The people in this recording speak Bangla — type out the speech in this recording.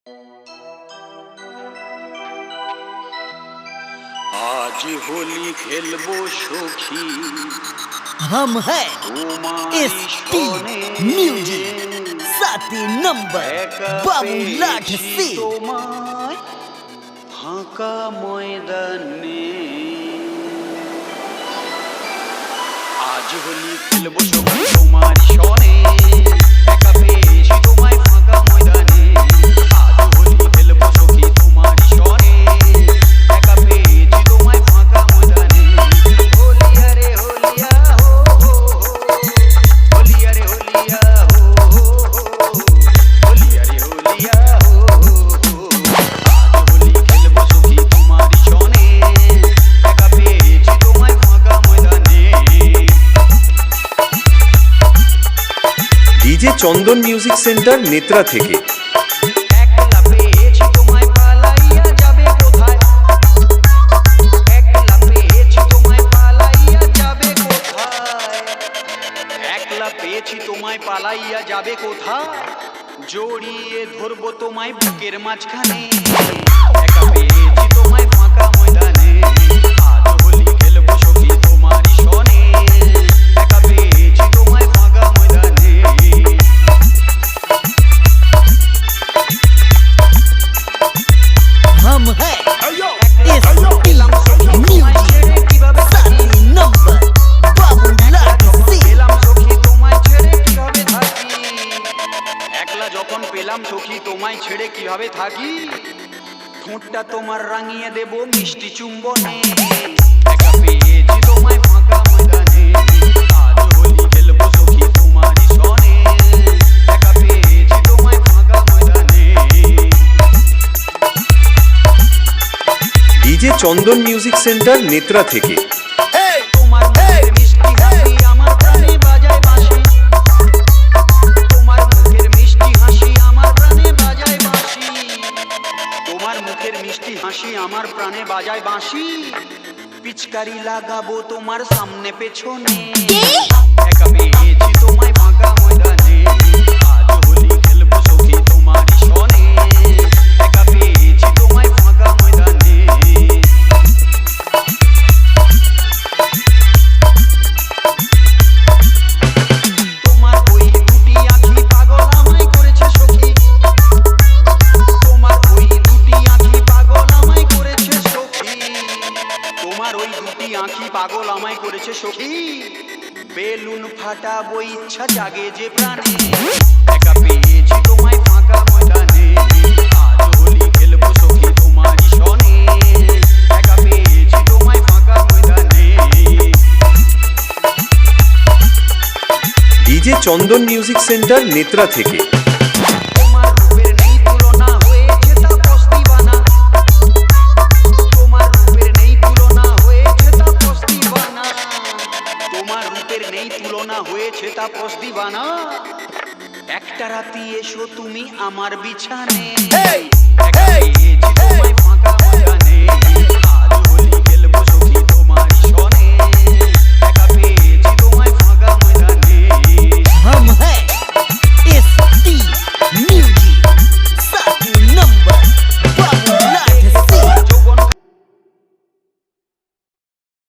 आज होली खेलबो सखी हम हैं एसपी म्यूजिक 7 नंबर बाबू लाठ से फाँका मयदाने आज होली खेलबो सखी तुम्हारी सने एका पेয়েছি তোমায় ফাঁকা ময়দানে आज होली खेलबो सखी तुम्हारी सने एका पेয়েছি তোমায় ফাঁকা ময়দানে होलिया रे होलिया हो होलिया रे होलिया हो होलिया रे होलिया हो आज होली खेलबो सखी तुम्हारी सने एका पेয়েছি তোমায় ফাঁকা ময়দানে डीजे चंदन म्यूजिक सेंटर नेत्रा থেকে একলা পেয়েছি তোমায় পালাইয়া যাবে কোথায় একলা পেয়েছি তোমায় পালাইয়া যাবে কোথায় একলা পেয়েছি তোমায় পালাইয়া যাবে কোথায় জড়িয়ে ধরবো তোমায় বুকের মাঝখানে একা পেয়েছি তোমায় ফাঁকা ময়দানে আজ হোলি খেলবো সখী তোমারই সনে একা পেয়েছি তোমায় ফাঁকা ময়দানে हम हैं एसपी म्यूजिक 7 नंबर बाबू लाठ से পেলাম সখী তোমায় ছেড়ে কিভাবে থাকি একলা যখন পেলাম সখী তোমায় ছেড়ে কিভাবে থাকি ঠোঁটটা তোমার রাঙিয়ে দেব মিষ্টি চুম্বনে একা পেয়েছি তোমায় ফাঁকা ময়দানে আজ হোলি খেলবো সখী তোমারই সনে একা পেয়েছি তোমায় ফাঁকা ময়দানে डीजे चंदन म्यूजिक सेंटर नेत्रा থেকে তোমার মুখের মিষ্টি হাসি আমার প্রাণে বাজায় বাঁশি তোমার মুখের মিষ্টি হাসি আমার প্রাণে বাজায় বাঁশি তোমার মুখের মিষ্টি হাসি আমার প্রাণে বাজায় বাঁশি পিচকারি লাগাবো তোমার সামনে পেছনে একা পেয়েছি তোমায় ফাঁকা ময়দানে আজ হোলি খেলবো সখী তোমারই সনে একা পেয়েছি তোমায় ফাঁকা ময়দানে তোমার ওই দুটি আঁখি পাগল আমায় করেছে সখী তোমার ওই দুটি আঁখি পাগল আমায় করেছে সখী তোমার ওই দুটি আঁখি পাগল আমায় করেছে সখী বেলুন ফাটাবো ইচ্ছা জাগে যে প্রাণে একা পেয়েছি তোমায় ফাঁকা ময়দানে আজ হোলি খেলবো সখী তোমারই সনে একা পেয়েছি তোমায় ফাঁকা ময়দানে डीजे चंदन म्यूजिक सेंटर नेत्रा থেকে তোমার রূপের নেই তুলনা হয়েছে তাপস দিবানা তোমার রূপের নেই তুলনা হয়েছে তাপস দিবানা তোমার রূপের নেই তুলনা হয়েছে তাপস দিবানা একটা রাতি এসো তুমি আমার বিছানে একা পেয়েছি তোমায়